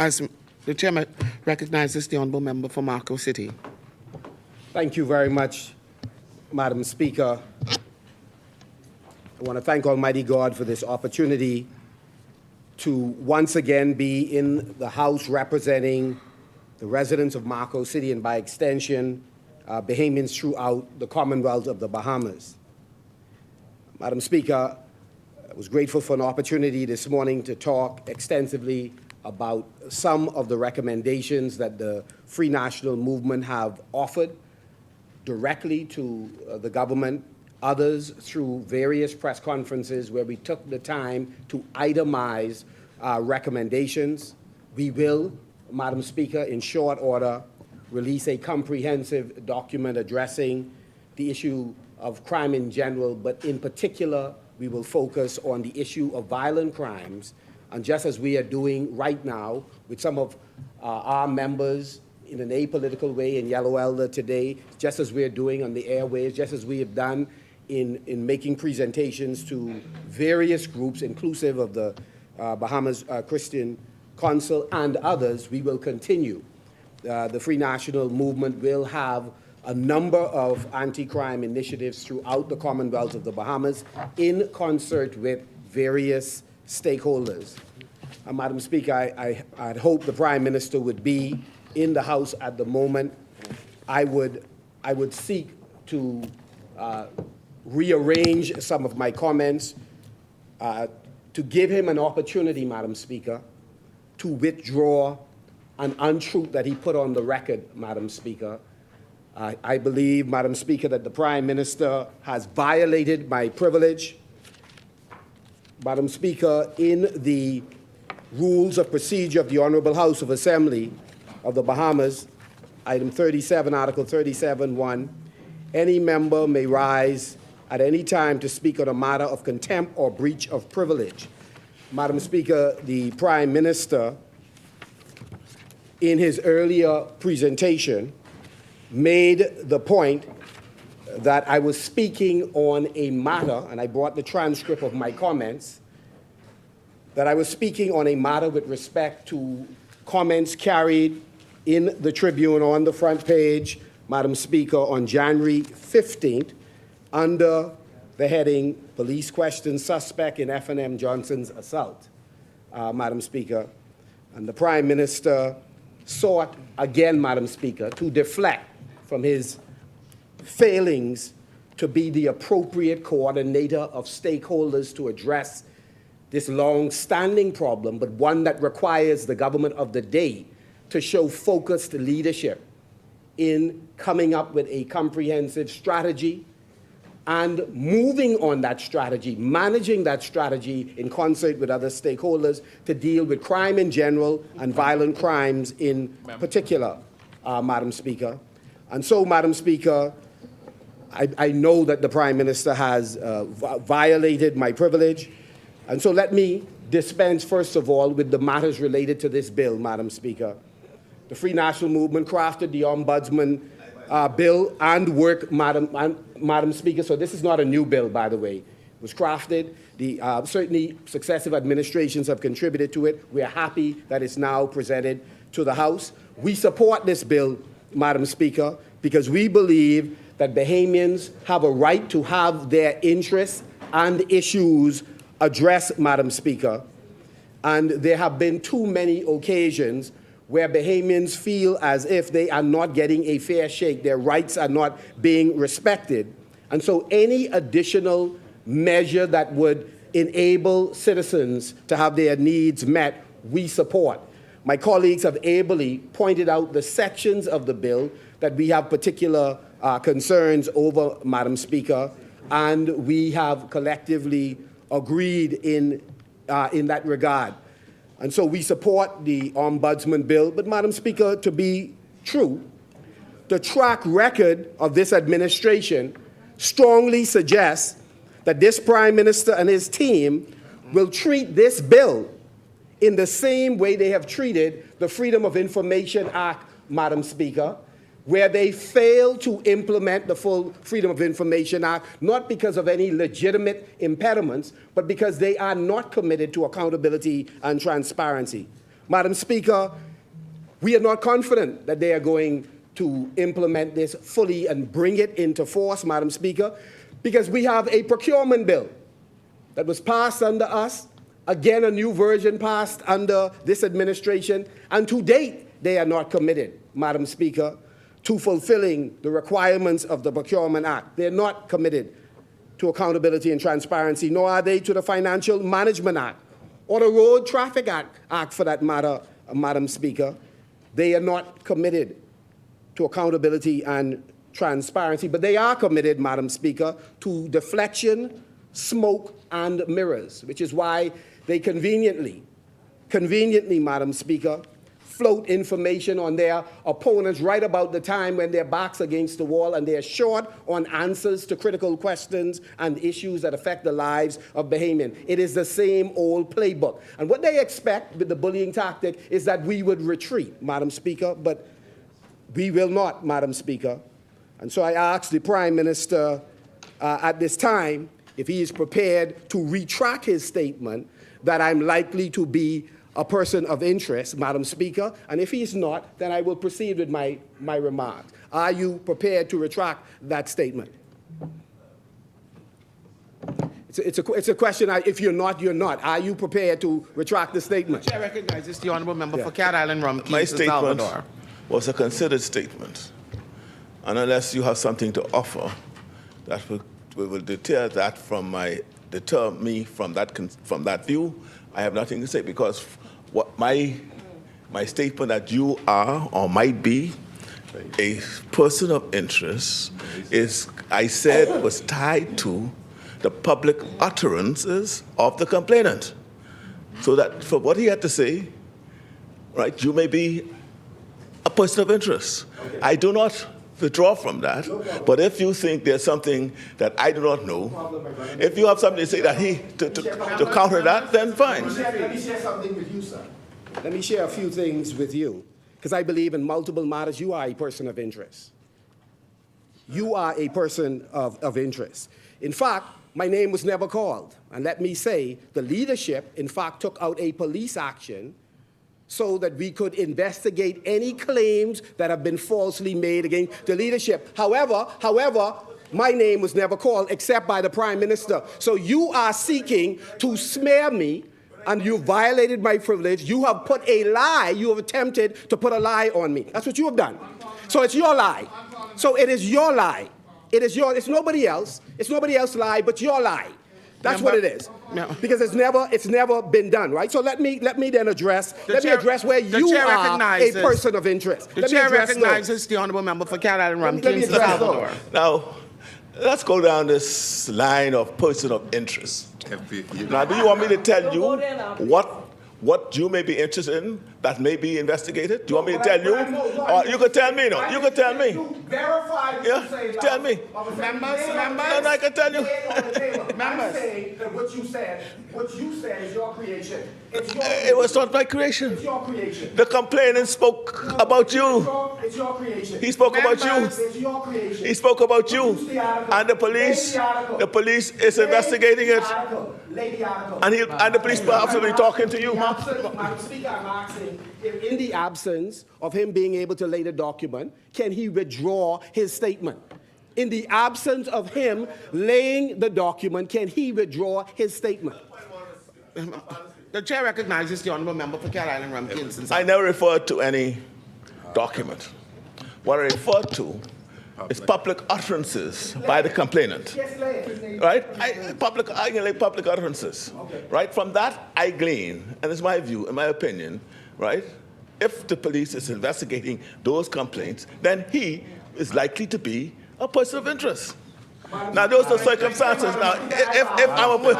As the chairman recognizes the honourable member for Marco City. Thank you very much, Madam Speaker. I want to thank Almighty God for this opportunity to once again be in the House representing the residents of Marco City and, by extension, Bahamians throughout the Commonwealth of the Bahamas. Madam Speaker, I was grateful for an opportunity this morning to talk extensively about some of the recommendations that the Free National Movement have offered directly to the government, others through various press conferences where we took the time to itemize recommendations. We will, Madam Speaker, in short order, release a comprehensive document addressing the issue of crime in general, but in particular, we will focus on the issue of violent crimes, and just as we are doing right now with some of our members in an apolitical way in Yellow Elder today, just as we are doing on the airways, just as we have done in making presentations to various groups, inclusive of the Bahamas Christian Council and others, we will continue. The Free National Movement will have a number of anti-crime initiatives throughout the Commonwealth of the Bahamas in concert with various stakeholders. Madam Speaker, I'd hope the Prime Minister would be in the House at the moment. I would seek to rearrange some of my comments to give him an opportunity, Madam Speaker, to withdraw an untruth that he put on the record, Madam Speaker. I believe, Madam Speaker, that the Prime Minister has violated my privilege. Madam Speaker, in the Rules of Procedure of the Honourable House of Assembly of the Bahamas, Item 37, Article 37(1), any member may rise at any time to speak on a matter of contempt or breach of privilege. Madam Speaker, the Prime Minister, in his earlier presentation, made the point that I was speaking on a matter, and I brought the transcript of my comments, that I was speaking on a matter with respect to comments carried in the Tribune on the front page, Madam Speaker, on January 15th, under the heading, Police Question Suspect in F&M Johnson's Assault, Madam Speaker. And the Prime Minister sought, again, Madam Speaker, to deflect from his failings to be the appropriate coordinator of stakeholders to address this long-standing problem, but one that requires the government of the day to show focused leadership in coming up with a comprehensive strategy and moving on that strategy, managing that strategy in concert with other stakeholders to deal with crime in general and violent crimes in particular, Madam Speaker. And so, Madam Speaker, I know that the Prime Minister has violated my privilege, and so let me dispense, first of all, with the matters related to this bill, Madam Speaker. The Free National Movement crafted the Ombudsman bill and work, Madam Speaker, so this is not a new bill, by the way. It was crafted. Certainly, successive administrations have contributed to it. We are happy that it's now presented to the House. We support this bill, Madam Speaker, because we believe that Bahamians have a right to have their interests and issues addressed, Madam Speaker. And there have been too many occasions where Bahamians feel as if they are not getting a fair shake, their rights are not being respected. And so any additional measure that would enable citizens to have their needs met, we support. My colleagues have ably pointed out the sections of the bill that we have particular concerns over, Madam Speaker, and we have collectively agreed in that regard. And so we support the Ombudsman bill, but Madam Speaker, to be true, the track record of this administration strongly suggests that this Prime Minister and his team will treat this bill in the same way they have treated the Freedom of Information Act, Madam Speaker, where they fail to implement the full Freedom of Information Act, not because of any legitimate impediments, but because they are not committed to accountability and transparency. Madam Speaker, we are not confident that they are going to implement this fully and bring it into force, Madam Speaker, because we have a procurement bill that was passed under us, again a new version passed under this administration, and to date they are not committed, Madam Speaker, to fulfilling the requirements of the Procurement Act. They're not committed to accountability and transparency, nor are they to the Financial Management Act or the Road Traffic Act for that matter, Madam Speaker. They are not committed to accountability and transparency, but they are committed, Madam Speaker, to deflection, smoke, and mirrors, which is why they conveniently, Madam Speaker, float information on their opponents right about the time when their back's against the wall and they're short on answers to critical questions and issues that affect the lives of Bahamians. It is the same old playbook. And what they expect with the bullying tactic is that we would retreat, Madam Speaker, but we will not, Madam Speaker. And so I ask the Prime Minister at this time if he is prepared to retract his statement that I'm likely to be a person of interest, Madam Speaker, and if he's not, then I will proceed with my remarks. Are you prepared to retract that statement? It's a question, if you're not, you're not. Are you prepared to retract the statement? The chair recognizes the honourable member for Cat Island Rum, My Kings, statement Salvador. was a considered statement. And unless you have something to offer that will deter me from that view, I have nothing to say, because what my statement that you are or might be a person of interest is, I said, was tied to the public utterances of the complainant. So that for what he had to say, right, you may be a person of interest. Okay. I do not withdraw from that, but if you think there's something that I do not know, if you have something to say that to counter that, then fine. Let me share something with you, sir. Let me share a few things with you, because I believe in multiple matters you are a person of interest. You are a person of interest. In fact, my name was never called. And let me say, the leadership, in fact, took out a police action so that we could investigate any claims that have been falsely made against the leadership. However, my name was never called except by the Prime Minister. So you are seeking to smear me, and you violated my privilege. You have put a lie, you have attempted to put a lie on me. That's what you have done. So it's your lie. So it is your lie. It's nobody else. It's nobody else's lie, but your lie. That's what it is. No. Because it's never been done, right? So let me then address where you are a person of interest. The chair recognizes the honourable member for Cat Island Rum, Kings, Salvador. Now, let's go down this line of person of interest. Now, do you want me to tell you what you may be interested in that may be investigated? Do you want me to tell you? Or you could tell me, no? You could tell me. Verify what you say. Tell me. Members. No, I can tell you. Members. Saying that what you said is your creation. It was not my creation. It's your creation. The complainant spoke about you. It's your creation. He spoke about you. It's your creation. He spoke about you. And the police is investigating it. And the police perhaps will be talking to you. Madam Speaker, I'm asking, if in the absence of him being able to lay the document, can he withdraw his statement? In the absence of him laying the document, can he withdraw his statement? The chair recognizes the honourable member for Cat Island Rum, Kings, and Salvador. I never referred to any document. What I referred to is public utterances by the complainant. Right? I can lay public utterances. Right? From that, I glean, and it's my view, in my opinion, right? If the police is investigating those complaints, then he is likely to be a person of interest. Now, those are circumstances. Now, if I'm a...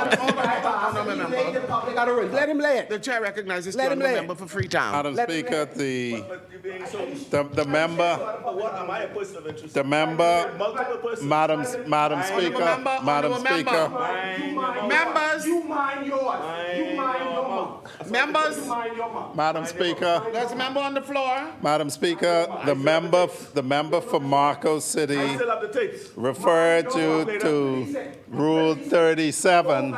Let him lay it. The chair recognizes the honourable member for Freetown. Madam Speaker, the member... What am I a person of interest? The member... Multiple persons. Madam Speaker... Members. You mind yours. You mind your mouth. Members. You mind your mouth. Madam Speaker... There's a member on the floor. Madam Speaker, the member for Marco City I still have the tapes. referred to Rule 37.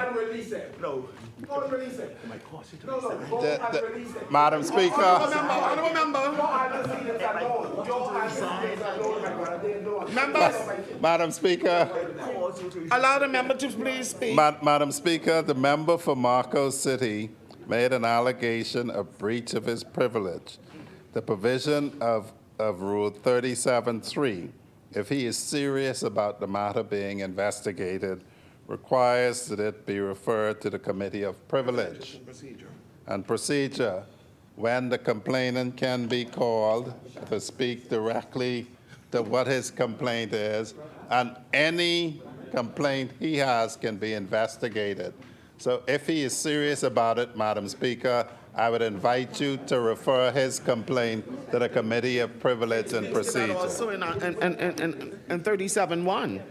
No. Go and release it. No, go and release it. Madam Speaker, Honourable member. Members, Madam Speaker, allow the member to please speak. Madam Speaker, the member for Marco City made an allegation of breach of his privilege. The provision of Rule 37.3, if he is serious about the matter being investigated, requires that it be referred to the Committee of Privilege and Procedure, when the complainant can be called to speak directly to what his complaint is, and any complaint he has can be investigated. So if he is serious about it, Madam Speaker, I would invite you to refer his complaint to the Committee of Privilege and Procedure. Also in 37.1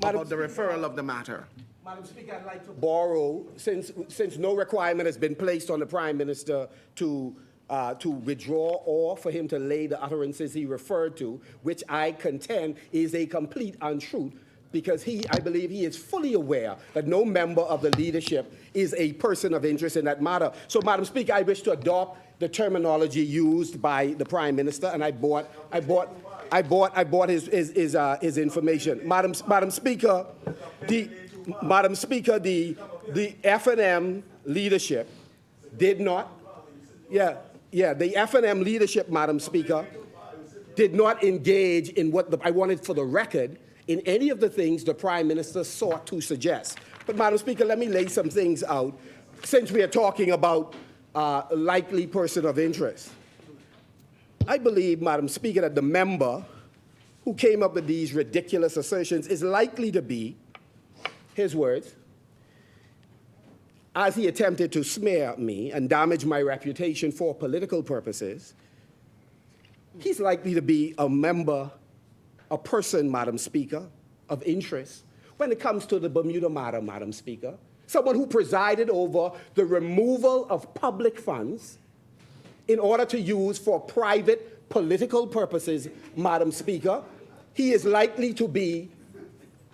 about the referral of the matter. Madam Speaker, I'd like to borrow, since no requirement has been placed on the Prime Minister to withdraw or for him to lay the utterances he referred to, which I contend is a complete untruth, because I believe he is fully aware that no member of the leadership is a person of interest in that matter. So, Madam Speaker, I wish to adopt the terminology used by the Prime Minister, and I bought his information. Madam Speaker, the F&M leadership did not. The F&M leadership, Madam Speaker, did not engage in what I wanted for the record in any of the things the Prime Minister sought to suggest. But, Madam Speaker, let me lay some things out, since we are talking about a likely person of interest. I believe, Madam Speaker, that the member who came up with these ridiculous assertions is likely to be, his words, as he attempted to smear me and damage my reputation for political purposes, he's likely to be a person, Madam Speaker, of interest when it comes to the Bermuda matter, Madam Speaker. Someone who presided over the removal of public funds in order to use for private political purposes, Madam Speaker. He is likely to be,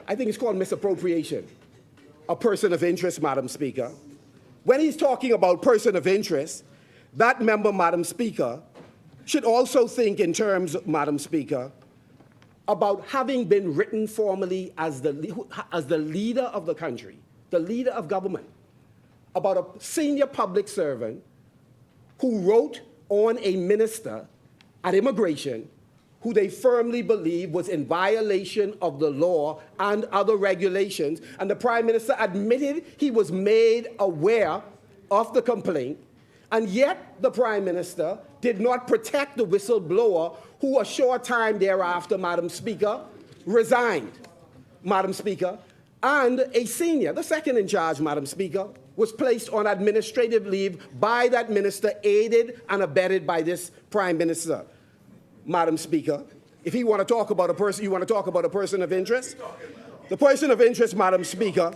I think it's called misappropriation, a person of interest, Madam Speaker. When he's talking about person of interest, that member, Madam Speaker, should also think in terms, Madam Speaker, about having been written formally as the leader of the country, the leader of government, about a senior public servant who wrote on a minister at immigration who they firmly believe was in violation of the law and other regulations, and the Prime Minister admitted he was made aware of the complaint, and yet the Prime Minister did not protect the whistleblower who a short time thereafter, Madam Speaker, resigned, Madam Speaker, and a senior, the second in charge, Madam Speaker, was placed on administrative leave by that minister, aided and abetted by this Prime Minister. Madam Speaker, if you want to talk about a person, you want to talk about a person of interest? The person of interest, Madam Speaker,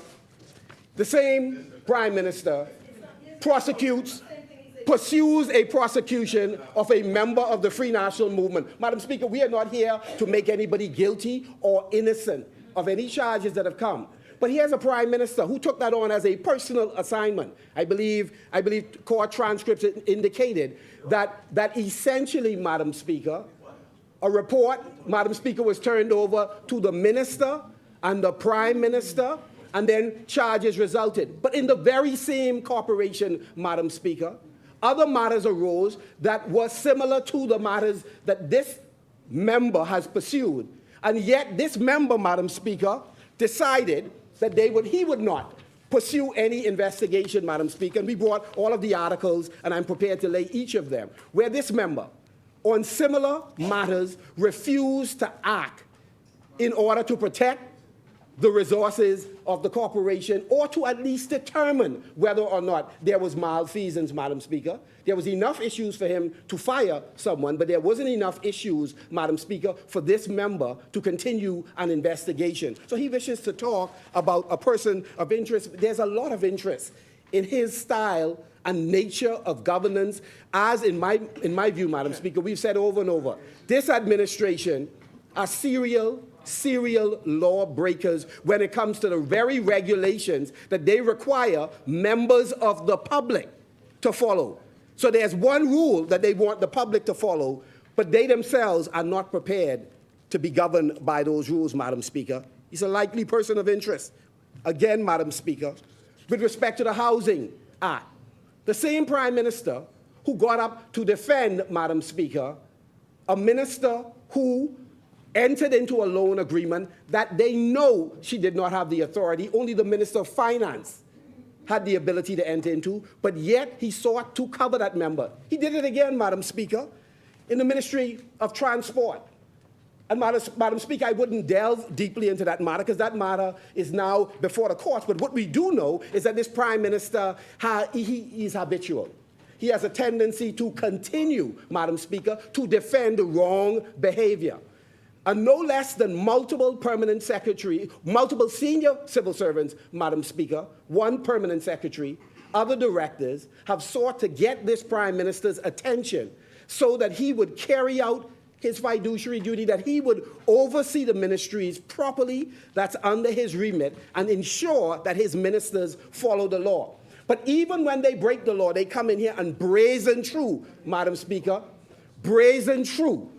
the same Prime Minister pursues a prosecution of a member of the Free National Movement. Madam Speaker, we are not here to make anybody guilty or innocent of any charges that have come. But he has a Prime Minister who took that on as a personal assignment. I believe court transcripts indicated that essentially, Madam Speaker, a report, Madam Speaker, was turned over to the minister and the Prime Minister, and then charges resulted. But in the very same corporation, Madam Speaker, other matters arose that were similar to the matters that this member has pursued. And yet this member, Madam Speaker, decided that he would not pursue any investigation, Madam Speaker. And we brought all of the articles, and I'm prepared to lay each of them, where this member, on similar matters, refused to act in order to protect the resources of the corporation, or to at least determine whether or not there was malfeasance, Madam Speaker. There was enough issues for him to fire someone, but there wasn't enough issues, Madam Speaker, for this member to continue an investigation. So he wishes to talk about a person of interest. There's a lot of interest in his style and nature of governance, as in my view, Madam Speaker, we've said over and over, this administration are serial serial lawbreakers when it comes to the very regulations that they require members of the public to follow. So there's one rule that they want the public to follow, but they themselves are not prepared to be governed by those rules, Madam Speaker. He's a likely person of interest. Again, Madam Speaker, with respect to the Housing Act, the same Prime Minister who got up to defend, Madam Speaker, a minister who entered into a loan agreement that they know she did not have the authority, only the Minister of Finance had the ability to enter into, but yet he sought to cover that member. He did it again, Madam Speaker, in the Ministry of Transport. And Madam Speaker, I wouldn't delve deeply into that matter because that matter is now before the courts. But what we do know is that this Prime Minister, he is habitual. He has a tendency to continue, Madam Speaker, to defend wrong behavior. And no less than multiple permanent secretary, multiple senior civil servants, Madam Speaker, one permanent secretary, other directors have sought to get this Prime Minister's attention so that he would carry out his fiduciary duty, that he would oversee the ministries properly that's under his remit and ensure that his ministers follow the law. But even when they break the law, they come in here and brazen through, Madam Speaker, brazen through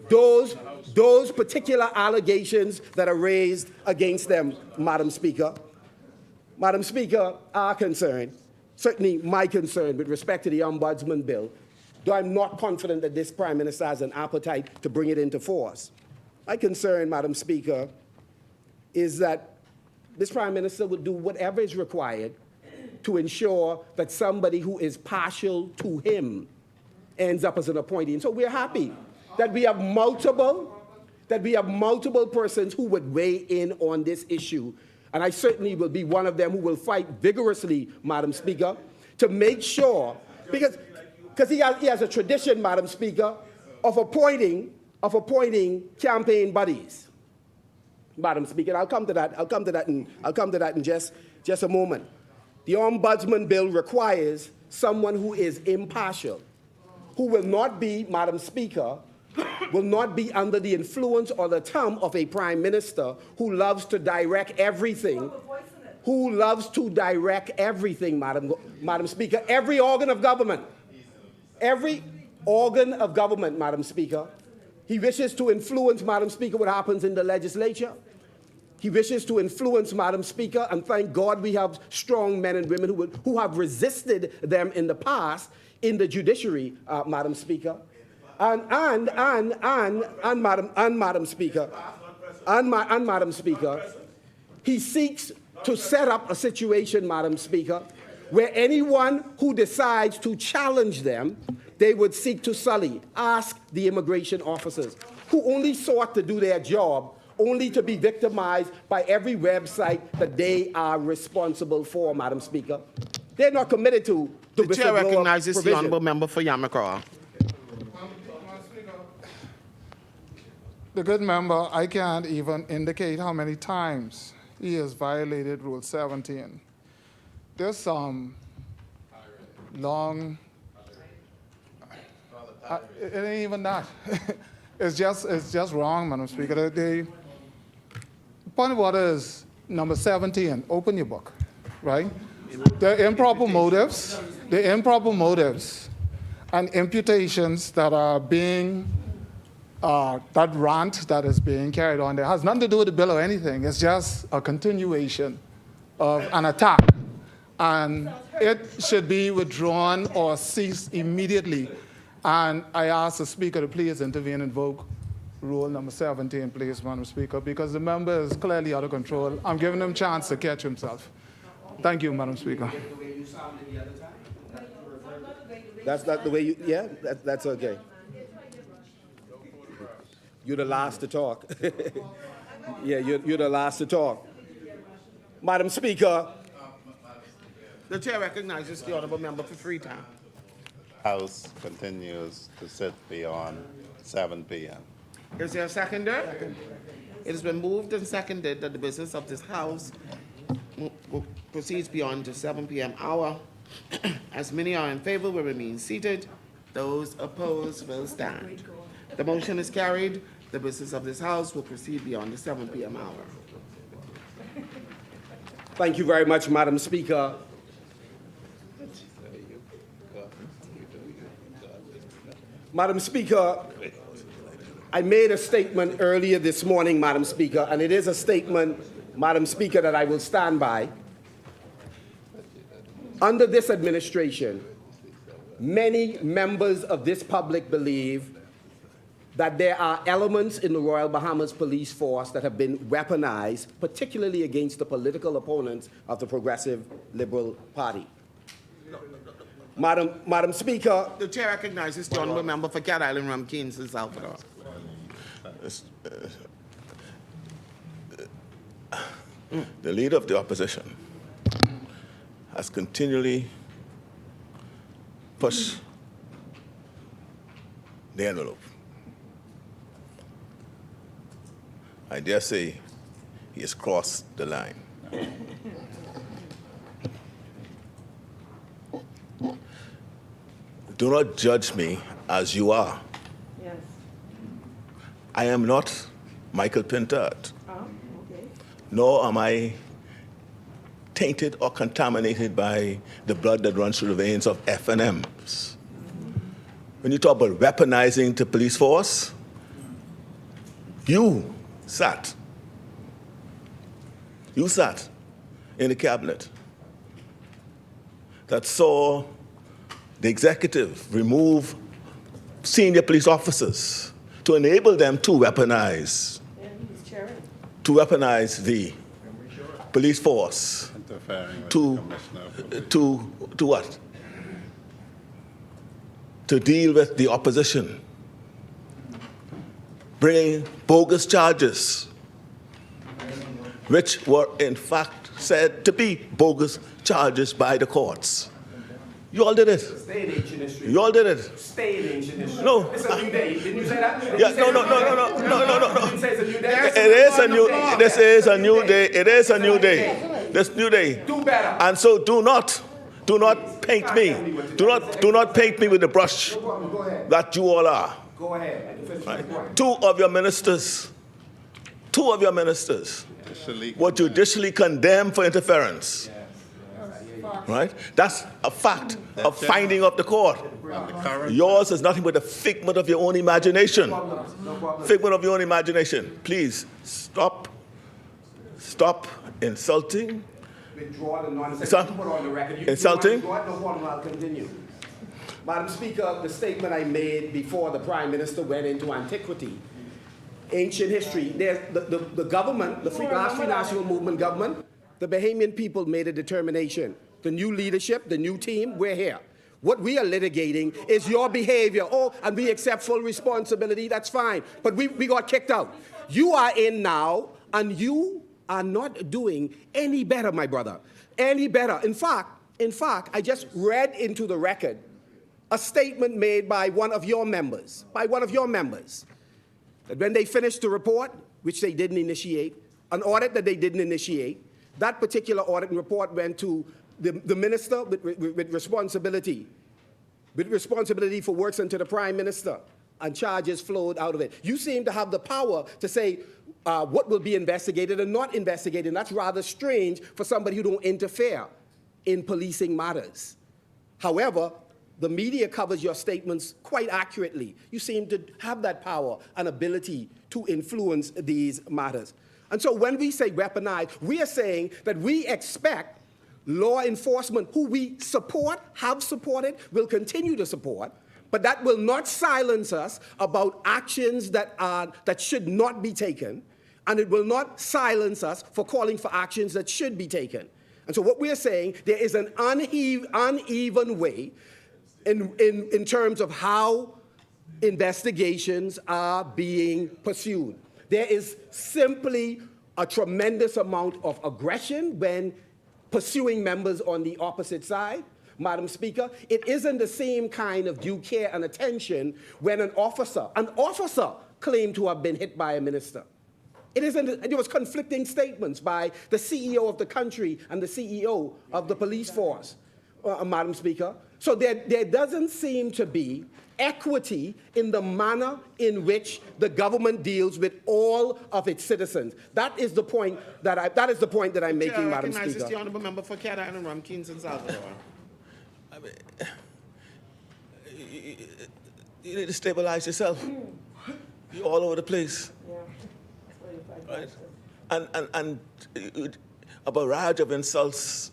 those particular allegations that are raised against them, Madam Speaker. Madam Speaker, our concern, certainly my concern with respect to the Ombudsman bill, though I'm not confident that this Prime Minister has an appetite to bring it into force. My concern, Madam Speaker, is that this Prime Minister would do whatever is required to ensure that somebody who is partial to him ends up as an appointee. And so we're happy that we have multiple persons who would weigh in on this issue. And I certainly will be one of them who will fight vigorously, Madam Speaker, to make sure, because he has a tradition, Madam Speaker, of appointing campaign buddies. Madam Speaker, I'll come to that in just a moment. The Ombudsman bill requires someone who is impartial, who will not be, Madam Speaker, will not be under the influence or the thumb of a Prime Minister who loves to direct everything, Madam Speaker, every organ of government, Madam Speaker. He wishes to influence, Madam Speaker, what happens in the legislature. He wishes to influence, Madam Speaker, and thank God we have strong men and women who have resisted them in the past in the judiciary, Madam Speaker. Madam Speaker, he seeks to set up a situation, Madam Speaker, where anyone who decides to challenge them, they would seek to sully. Ask the immigration officers, who only sought to do their job, only to be victimized by every website that they are responsible for, Madam Speaker. They're not committed to the The chair recognizes the provision. honourable member for Yamacraw. The good member, I can't even indicate how many times he has violated Rule 17. There's some long, it ain't even that. It's just wrong, Madam Speaker. The point of order is number 17, open your book, right? The improper motives and imputations that are being that rant that is being carried on there has nothing to do with the bill or anything. It's just a continuation of an attack. And it should be withdrawn or ceased immediately. And I ask the Speaker to please intervene and invoke Rule number 17, please, Madam Speaker, because the member is clearly out of control. I'm giving him a chance to catch himself. Thank you, Madam Speaker. That's not the way you, yeah, that's okay. You're the last to talk. Yeah, you're the last to talk. Madam Speaker. The chair recognizes the honourable member for Freetown. House continues to sit beyond 7 p.m. Is there a seconder? It has been moved and seconded that the business of this House proceeds beyond the 7 p.m. hour. As many are in favor, will remain seated. Those opposed will stand. The motion is carried. the business of this House will proceed beyond the 7 p.m. hour. Thank you very much, Madam Speaker. Madam Speaker, I made a statement earlier this morning, Madam Speaker, and it is a statement, Madam Speaker, that I will stand by. Under this administration, many members of this public believe that there are elements in the Royal Bahamas Police Force that have been weaponized, particularly against the political opponents of the Progressive Liberal Party. Madam Speaker, The chair recognizes the honourable member for Cat Island, Ramkins, and Salvador. The leader of the opposition has continually pushed the envelope. I dare say he has crossed the line. Do not judge me as you are. Yes. I am not Michael Pintard, Oh, okay. nor am I tainted or contaminated by the blood that runs through the veins of F&Ms. When you talk about weaponizing the police force, you sat in the cabinet that saw the executive remove senior police officers to enable them to weaponize the police force. Interfering with To- the Commissioner of Police. To what? To deal with the opposition, bringing bogus charges, which were in fact said to be bogus charges by the courts. You all did it. stay in ancient history. You all did it. Stay in ancient history. No. It's a new day. Didn't you say that? Yeah, no. You didn't say it's a new day? It is a new. This is a new day. It is a new day. This new day. Do better. And so do not paint me. Do not paint me with the brush No problem. Go ahead. that you all are. Go ahead. I can finish my Right? point. Two of your ministers were judicially condemned for interference. Right? That's a fact, a finding of the court. Yours is nothing but a figment of your own imagination. Figment of your own imagination. Please stop insulting. Withdraw the nonsense. Insult- You put on the record. You insulting? want to withdraw it? No problem. I'll continue. Madam Speaker, the statement I made before the Prime Minister went into antiquity, ancient history, the government, the Last Free National Movement government, the Bahamian people made a determination. The new leadership, the new team, we're here. What we are litigating is your behavior. Oh, and we accept full responsibility, that's fine. But we got kicked out. You are in now, and you are not doing any better, my brother. Any better. In fact, I just read into the record a statement made by one of your members, that when they finished the report, which they didn't initiate, an audit that they didn't initiate, that particular audit and report went to the minister with responsibility for works and to the Prime Minister, and charges flowed out of it. You seem to have the power to say what will be investigated and not investigated, and that's rather strange for somebody who don't interfere in policing matters. However, the media covers your statements quite accurately. You seem to have that power and ability to influence these matters. And so when we say weaponize, we are saying that we expect law enforcement, who we support, have supported, will continue to support, but that will not silence us about actions that should not be taken, and it will not silence us for calling for actions that should be taken. And so what we are saying, there is an uneven way in terms of how investigations are being pursued. There is simply a tremendous amount of aggression when pursuing members on the opposite side. Madam Speaker, it isn't the same kind of due care and attention when an officer claimed to have been hit by a minister. There was conflicting statements by the CEO of the country and the CEO of the police force. Madam Speaker. So there doesn't seem to be equity in the manner in which the government deals with all of its citizens. That is the point that I'm making, Chair Madam recognizes Speaker. the honourable member for Cat Island, Rumkins and Salvador. I mean, you need to stabilize yourself. You're all over the place. Right? And a barrage of insults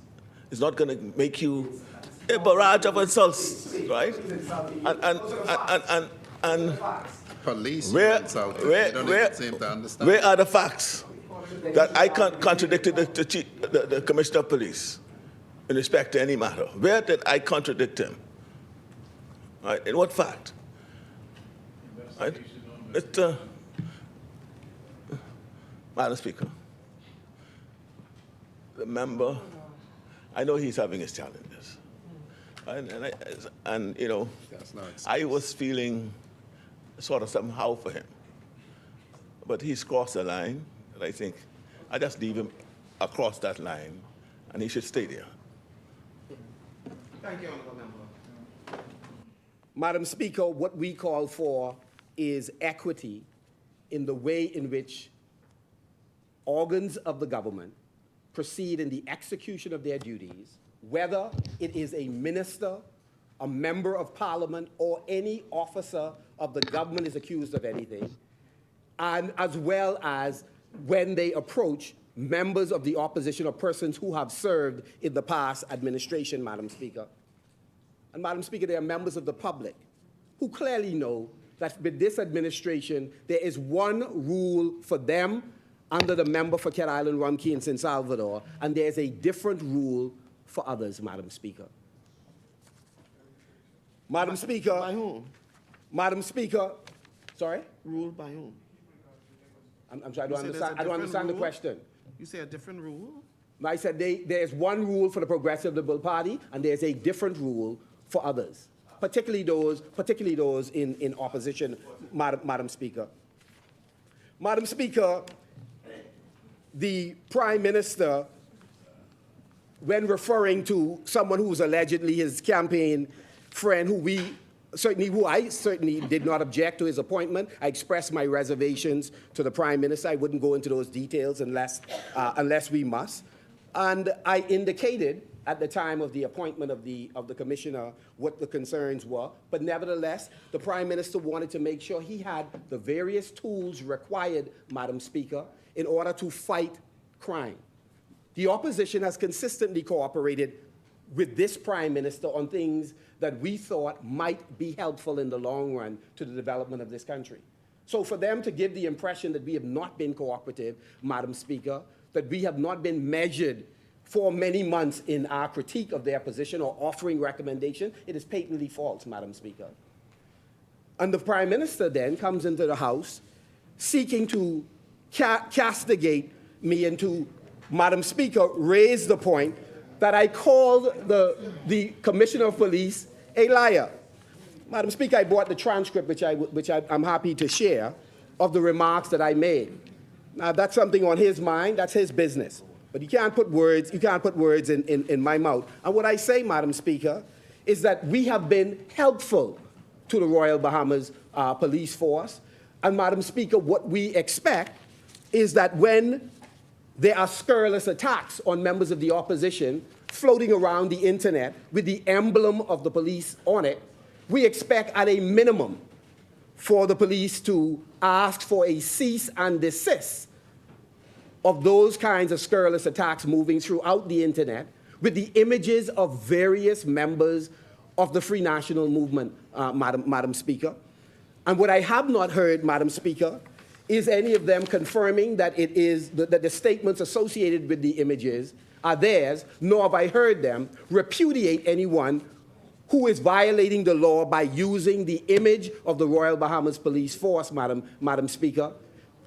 is not going to make you a barrage of insults, right? And Police where, insulted. where, They don't where, even seem to understand. where are the facts that I contradicted the Commissioner of Police in respect to any matter? Where did I contradict him? Right? In what fact? Right? Madam Speaker, the member, I know he's having his challenges. And you know, That's no excuse. I was feeling sort of somehow for him. But he's crossed the line, and I think I just leave him across that line, and he should stay there. Thank you, honourable member. Madam Speaker, what we call for is equity in the way in which organs of the government proceed in the execution of their duties, whether it is a minister, a member of parliament, or any officer of the government is accused of anything, and as well as when they approach members of the opposition or persons who have served in the past administration, Madam Speaker. And Madam Speaker, there are members of the public who clearly know that with this administration, there is one rule for them under the member for Cat Island, Rumkey, and San Salvador, and there is a different rule for others, Madam Speaker. Madam Speaker. By whom? Madam Speaker. Sorry? Ruled by whom? I'm sorry, You say there's a I don't different understand the rule? question. You say a different rule? I said there's one rule for the Progressive Liberal Party, and there's a different rule for others, particularly those in opposition, Madam Speaker. Madam Speaker, the Prime Minister, when referring to someone who was allegedly his campaign friend, who I certainly did not object to his appointment. I expressed my reservations to the Prime Minister. I wouldn't go into those details unless we must. And I indicated at the time of the appointment of the commissioner what the concerns were. But nevertheless, the Prime Minister wanted to make sure he had the various tools required, Madam Speaker, in order to fight crime. The opposition has consistently cooperated with this Prime Minister on things that we thought might be helpful in the long run to the development of this country. So for them to give the impression that we have not been cooperative, Madam Speaker, that we have not been measured for many months in our critique of their position or offering recommendation, it is patently false, Madam Speaker. And the Prime Minister then comes into the House seeking to castigate me and to, Madam Speaker, raise the point that I called the Commissioner of Police a liar. Madam Speaker, I brought the transcript, which I'm happy to share, of the remarks that I made. Now, that's something on his mind, that's his business. But you can't put words in my mouth. And what I say, Madam Speaker, is that we have been helpful to the Royal Bahamas Police Force. And Madam Speaker, what we expect is that when there are scurrilous attacks on members of the opposition floating around the internet with the emblem of the police on it, we expect at a minimum for the police to ask for a cease and desist of those kinds of scurrilous attacks moving throughout the internet with the images of various members of the Free National Movement, Madam Speaker. And what I have not heard, Madam Speaker, is any of them confirming that it is that the statements associated with the images are theirs, nor have I heard them repudiate anyone who is violating the law by using the image of the Royal Bahamas Police Force, Madam Speaker,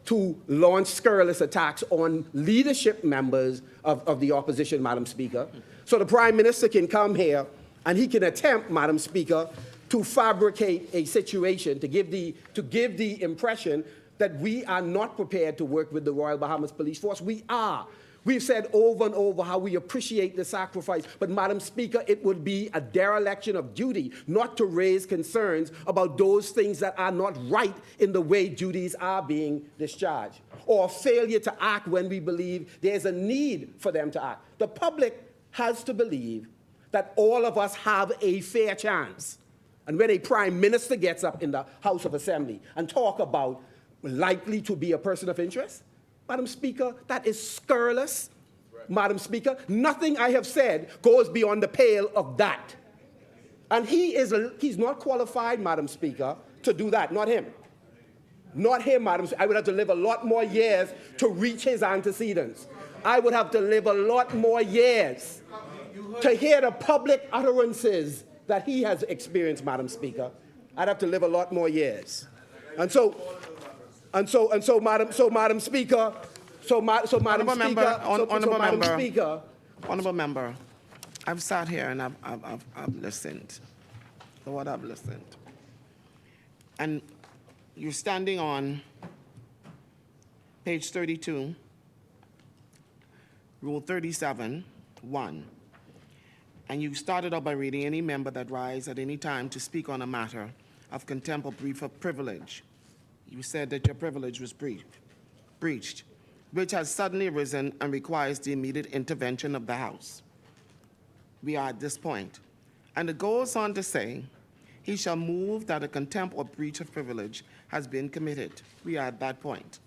to launch scurrilous attacks on leadership members of the opposition, Madam Speaker. So the Prime Minister can come here and he can attempt, Madam Speaker, to fabricate a situation, to give the impression that we are not prepared to work with the Royal Bahamas Police Force. We are. We've said over and over how we appreciate the sacrifice, but Madam Speaker, it would be a dereliction of duty not to raise concerns about those things that are not right in the way duties are being discharged, or a failure to act when we believe there's a need for them to act. The public has to believe that all of us have a fair chance. And when a prime minister gets up in the House of Assembly and talk about likely to be a person of interest, Madam Speaker, that is scurrilous. Right. Madam Speaker, nothing I have said goes beyond the pale of that. And he's not qualified, Madam Speaker, to do that, not him. Not him, Madam Speaker. I would have to live a lot more years to reach his antecedents. I would have to live a lot more years to hear the public utterances that he has experienced, Madam Speaker. I'd have to live a lot more years. Madam Speaker, Honorable member, I've sat here and I've listened to what I've listened. And you're standing on page 32, Rule 37, 1. And you started out by reading, any member that rise at any time to speak on a matter of contempt or brief of privilege. You said that your privilege was breached, which has suddenly arisen and requires the immediate intervention of the House. We are at this point. And it goes on to say, he shall move that a contempt or breach of privilege has been committed. We are at that point.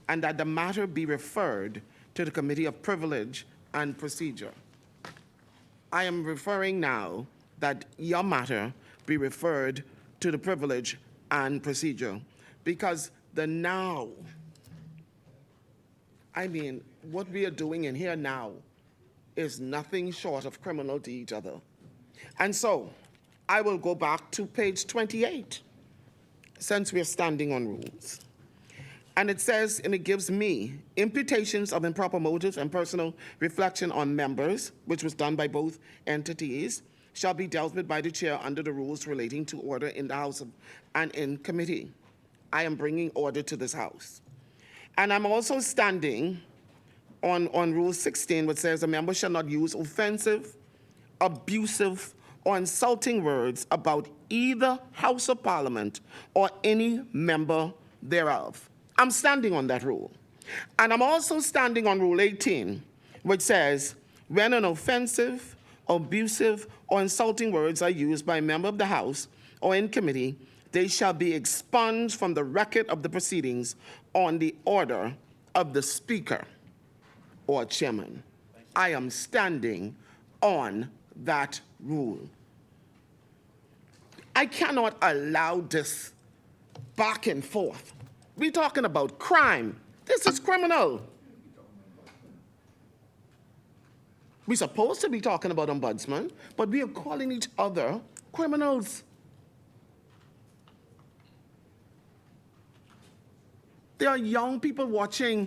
And that the matter be referred to the Committee of Privilege and Procedure. I am referring now that your matter be referred to the Privilege and Procedure, because the now, I mean, what we are doing in here now is nothing short of criminal to each other. And so I will go back to page 28, since we're standing on rules. And it says, and it gives me imputations of improper motives and personal reflection on members, which was done by both entities, shall be dealt with by the chair under the rules relating to order in the House and in committee. I am bringing order to this House. And I'm also standing on Rule 16, which says a member shall not use offensive, abusive, or insulting words about either House of Parliament or any member thereof. I'm standing on that rule. And I'm also standing on Rule 18, which says, when an offensive, abusive, or insulting words are used by a member of the House or in committee, they shall be expunged from the record of the proceedings on the order of the Speaker or Chairman. I am standing on that rule. I cannot allow this back and forth. We're talking about crime. This is criminal. We're supposed to be talking about Ombudsman, but we are calling each other criminals. There are young people watching.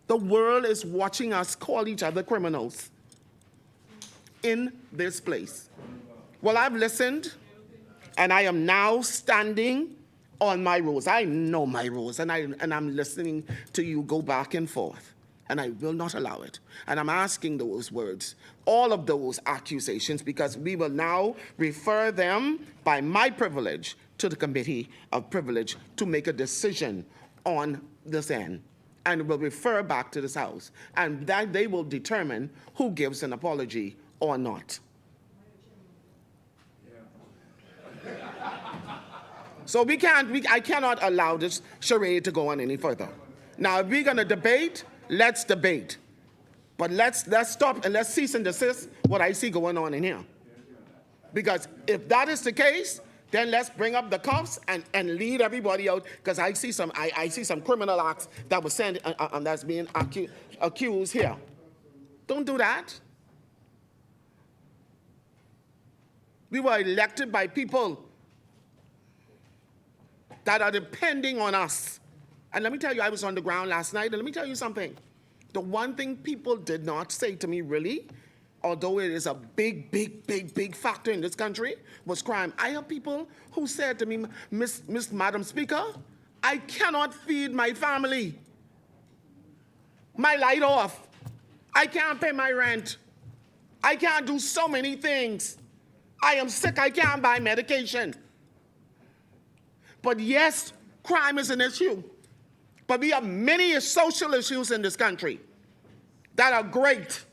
The world is watching us call each other criminals in this place. Well, I've listened, and I am now standing on my rules. I know my rules, and I'm listening to you go back and forth, and I will not allow it. And I'm asking those words, all of those accusations, because we will now refer them by my privilege to the Committee of Privilege to make a decision on this end, and will refer back to this House, and that they will determine who gives an apology or not. So I cannot allow this charade to go on any further. Now, if we're going to debate, let's debate. But let's stop and let's cease and desist what I see going on in here. Because if that is the case, then let's bring up the cuffs and lead everybody out, because I see some criminal acts that was sent that's being accused here. Don't do that. We were elected by people that are depending on us. And let me tell you, I was on the ground last night, and let me tell you something. The one thing people did not say to me, really, although it is a big factor in this country, was crime. I have people who said to me, Madam Speaker, I cannot feed my family. My light off. I can't pay my rent. I can't do so many things. I am sick, I can't buy medication. But yes, crime is an issue. But we have many social issues in this country that are great.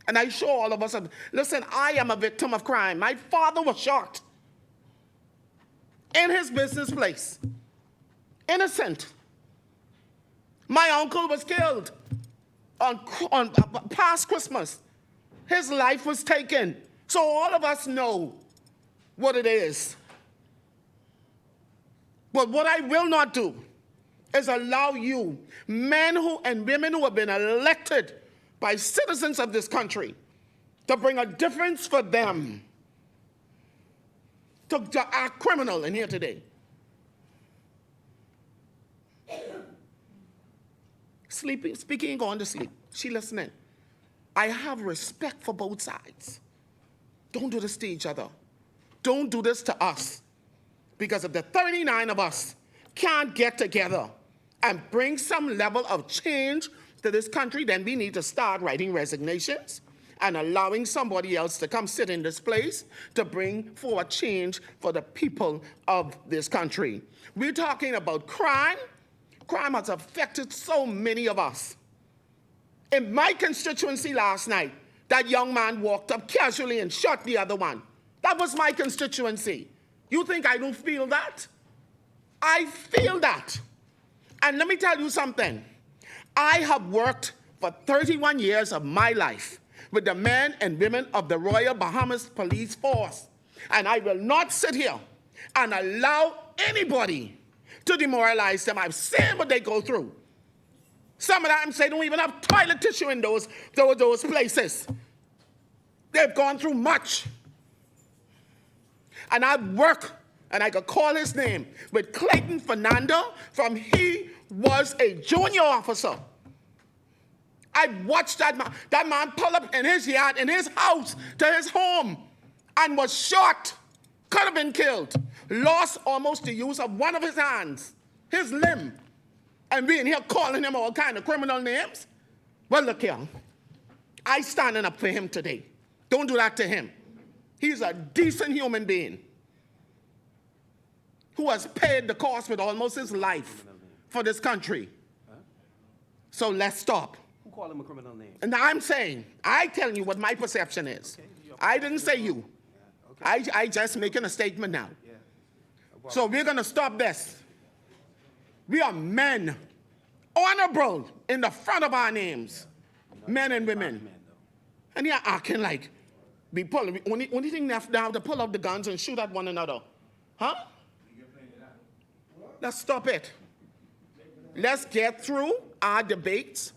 And I'm sure all of us have. Listen, I am a victim of crime. My father was shot in his business place. Innocent. My uncle was killed on past Christmas. His life was taken. So all of us know what it is. But what I will not do is allow you, men and women who have been elected by citizens of this country, to bring a difference for them, to act criminal in here today. Speaking, going to sleep. She listening. I have respect for both sides. Don't do this to each other. Don't do this to us. Because if the 39 of us can't get together and bring some level of change to this country, then we need to start writing resignations and allowing somebody else to come sit in this place to bring forward change for the people of this country. We're talking about crime. Crime has affected so many of us. In my constituency last night, that young man walked up casually and shot the other one. That was my constituency. You think I don't feel that? I feel that. And let me tell you something. I have worked for 31 years of my life with the men and women of the Royal Bahamas Police Force. And I will not sit here and allow anybody to demoralize them. I've seen what they go through. Some of them say don't even have toilet tissue in those places. They've gone through much. And I work, and I could call his name, with Clayton Fernando from he was a junior officer. I watched that man pull up in his yard, in his house, to his home, and was shot, could have been killed, lost almost the use of one of his hands, his limb, and we in here calling him all kind of criminal names. Well, look here, I standing up for him today. Don't do that to him. He's a decent human being who has paid the cost with almost his life for this country. So let's stop. Who called him a criminal name? And I'm saying, I telling you what my perception is. Okay. I didn't say you. Yeah. Okay. I just making a statement now. Yeah. So we're going to stop this. We are men, honorable in the front of our names, men and women. And you're acting like we pull. Only thing left now to pull up the guns and shoot at one another. Huh? Let's stop it. Let's get through our debates.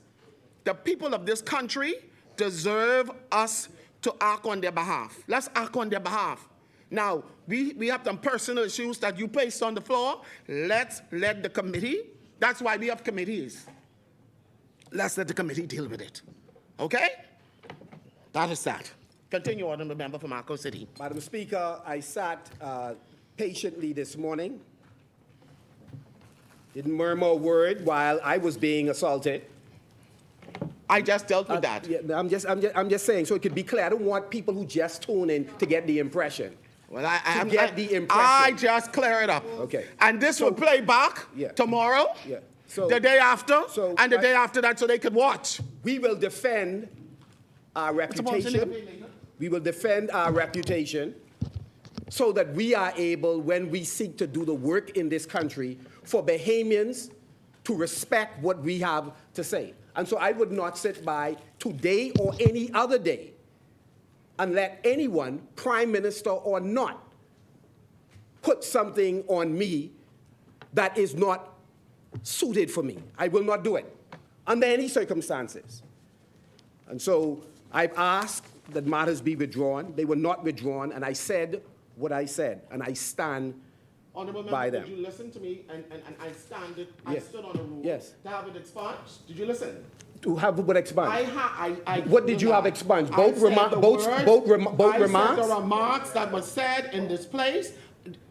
The people of this country deserve us to act on their behalf. Let's act on their behalf. Now, we have some personal issues that you placed on the floor. Let's let the committee, that's why we have committees. Let's let the committee deal with it. Okay? That is that. Continue, Honourable Member for Marco City. Madam Speaker, I sat patiently this morning. Didn't murmur a word while I was being assaulted. I just dealt with that. Yeah, I'm just saying, so it could be clear. I don't want people who just tune in to get the impression. Well, I just clear it up. Okay. And this will play back tomorrow, the day after, and the day after that, so they could watch. We will defend our reputation. We will defend our reputation so that we are able, when we seek to do the work in this country, for Bahamians to respect what we have to say. And so I would not sit by today or any other day and let anyone, prime minister or not, put something on me that is not suited for me. I will not do it under any circumstances. And so I've asked that matters be withdrawn. They were not withdrawn, and I said what I said, and I stand Honourable by Member, them. did you listen to me and I stand it? Yes. I stood on a rule Yes. to have it expunged. Did you listen? To have what expunged? What did you have expunged? I Both said remarks? the remarks that were said in this place.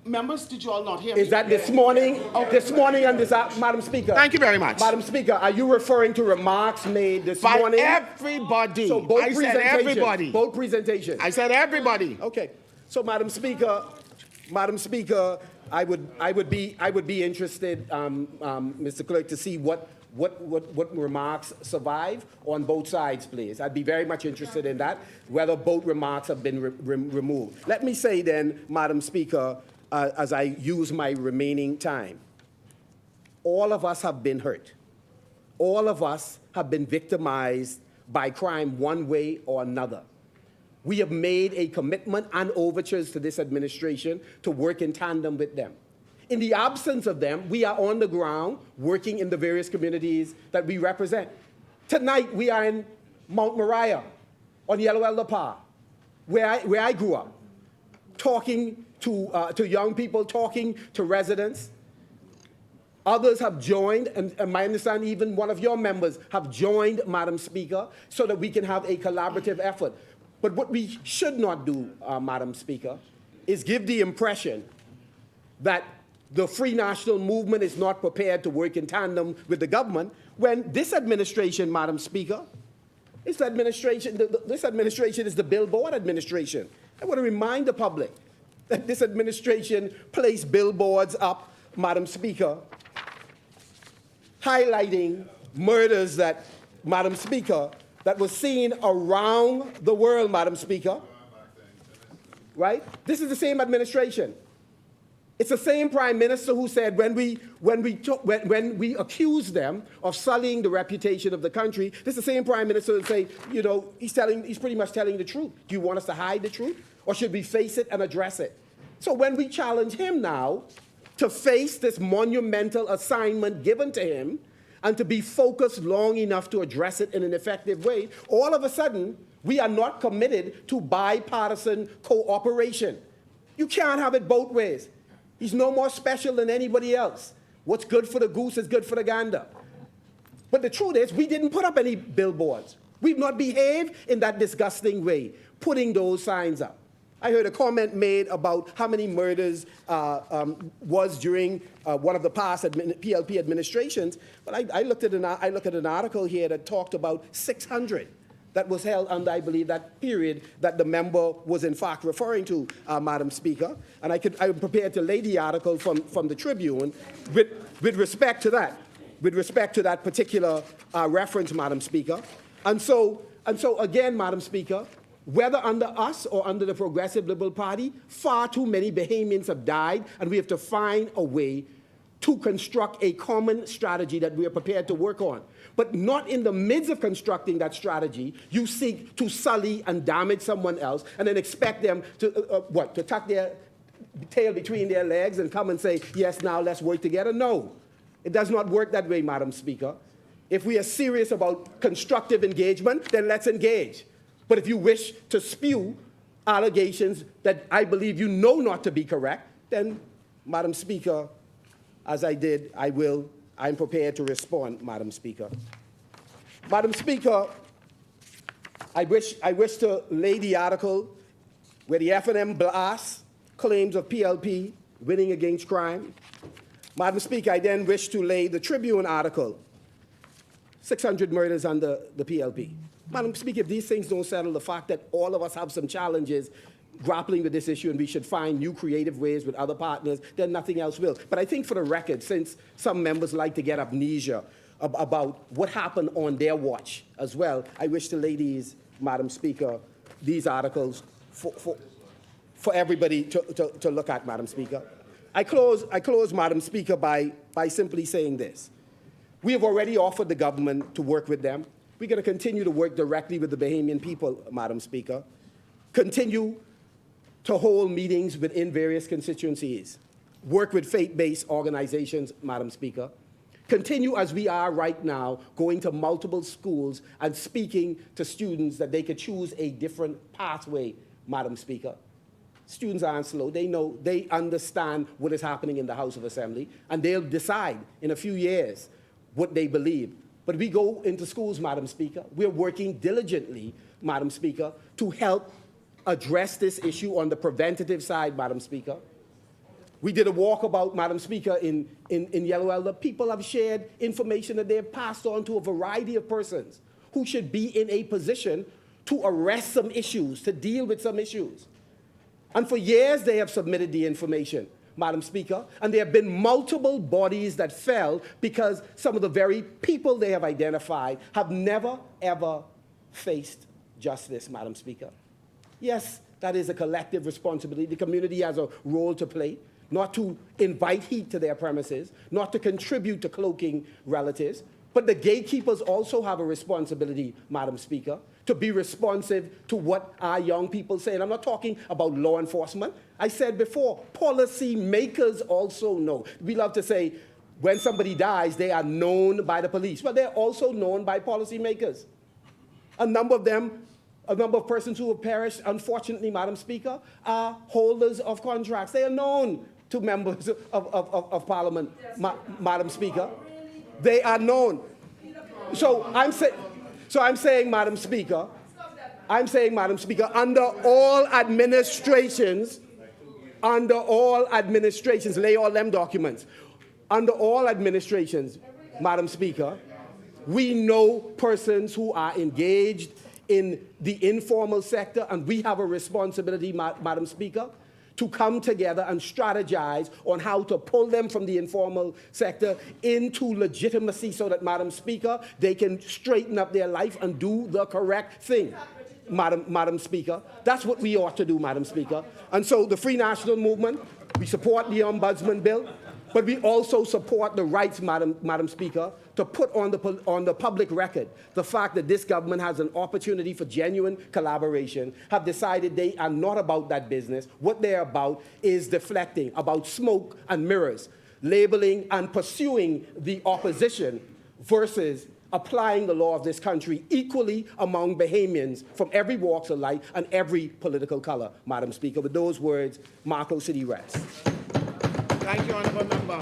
Members, did you all not hear me? Is that this morning? This morning on this, Madam Speaker. Thank you very much. Madam Speaker, are you referring to remarks made this By morning? everybody. So both I said presentations. everybody. Both presentations. I said everybody. Okay. So, Madam Speaker, I would be interested, Mr. Clerk, to see what remarks survive on both sides, please. I'd be very much interested in that, whether both remarks have been removed. Let me say then, Madam Speaker, as I use my remaining time, all of us have been hurt. All of us have been victimized by crime one way or another. We have made a commitment and overtures to this administration to work in tandem with them. In the absence of them, we are on the ground working in the various communities that we represent. Tonight, we are in Mount Moriah, on Yellow Elder Park, where I grew up, talking to young people, talking to residents. Others have joined, and I understand even one of your members have joined, Madam Speaker, so that we can have a collaborative effort. But what we should not do, Madam Speaker, is give the impression that the Free National Movement is not prepared to work in tandem with the government, when this administration, Madam Speaker, this administration is the billboard administration. I want to remind the public that this administration placed billboards up, Madam Speaker, highlighting murders that, Madam Speaker, that was seen around the world, Madam Speaker. Right? This is the same administration. It's the same prime minister who said when we accuse them of sullying the reputation of the country, this is the same prime minister who say, you know, he's pretty much telling the truth. Do you want us to hide the truth, or should we face it and address it? So when we challenge him now to face this monumental assignment given to him and to be focused long enough to address it in an effective way, all of a sudden we are not committed to bipartisan cooperation. You can't have it both ways. He's no more special than anybody else. What's good for the goose is good for the gander. But the truth is, we didn't put up any billboards. We've not behaved in that disgusting way, putting those signs up. I heard a comment made about how many murders was during one of the past PLP administrations, but I looked at an article here that talked about 600 that was held under, I believe, that period that the member was in fact referring to, Madam Speaker. And I'm prepared to lay the article from the Tribune with respect to that particular reference, Madam Speaker. And so again, Madam Speaker, whether under us or under the Progressive Liberal Party, far too many Bahamians have died, and we have to find a way to construct a common strategy that we are prepared to work on. But not in the midst of constructing that strategy, you seek to sully and damage someone else and then expect them to tuck their tail between their legs and come and say, yes, now let's work together. No, it does not work that way, Madam Speaker. If we are serious about constructive engagement, then let's engage. But if you wish to spew allegations that I believe you know not to be correct, then, Madam Speaker, as I did, I'm prepared to respond, Madam Speaker. Madam Speaker, I wish to lay the article where the F&M blasts claims of PLP winning against crime. Madam Speaker, I then wish to lay the Tribune article, 600 murders under the PLP. Madam Speaker, if these things don't settle the fact that all of us have some challenges grappling with this issue and we should find new creative ways with other partners, then nothing else will. But I think for the record, since some members like to get amnesia about what happened on their watch as well, I wish to lay these, Madam Speaker, these articles for everybody to look at, Madam Speaker. I close, Madam Speaker, by simply saying this. We have already offered the government to work with them. We're going to continue to work directly with the Bahamian people, Madam Speaker. Continue to hold meetings within various constituencies. Work with faith-based organizations, Madam Speaker. Continue as we are right now, going to multiple schools and speaking to students that they could choose a different pathway, Madam Speaker. Students aren't slow. They know, they understand what is happening in the House of Assembly, and they'll decide in a few years what they believe. But we go into schools, Madam Speaker. We're working diligently, Madam Speaker, to help address this issue on the preventative side, Madam Speaker. We did a walkabout, Madam Speaker, in Yellow Elder. People have shared information that they have passed on to a variety of persons who should be in a position to arrest some issues, to deal with some issues. And for years, they have submitted the information, Madam Speaker, and there have been multiple bodies that fell because some of the very people they have identified have never, ever faced justice, Madam Speaker. Yes, that is a collective responsibility. The community has a role to play, not to invite heat to their premises, not to contribute to cloaking relatives, but the gatekeepers also have a responsibility, Madam Speaker, to be responsive to what our young people say. And I'm not talking about law enforcement. I said before, policy makers also know. We love to say, when somebody dies, they are known by the police. Well, they're also known by policy makers. A number of them, a number of persons who have perished, unfortunately, Madam Speaker, are holders of contracts. They are known to members of Parliament, Madam Speaker. They are known. So I'm saying, Madam Speaker, under all administrations, lay all them documents, under all administrations, Madam Speaker, we know persons who are engaged in the informal sector, and we have a responsibility, Madam Speaker, to come together and strategize on how to pull them from the informal sector into legitimacy so that, Madam Speaker, they can straighten up their life and do the correct thing. Madam Speaker, that's what we ought to do, Madam Speaker. And so the Free National Movement, we support the Ombudsman bill, but we also support the rights, Madam Speaker, to put on the public record the fact that this government has an opportunity for genuine collaboration, have decided they are not about that business. What they're about is deflecting, about smoke and mirrors, labeling and pursuing the opposition versus applying the law of this country equally among Bahamians from every walks of life and every political color, Madam Speaker. With those words, Marco City rests. Thank you, Honourable Member.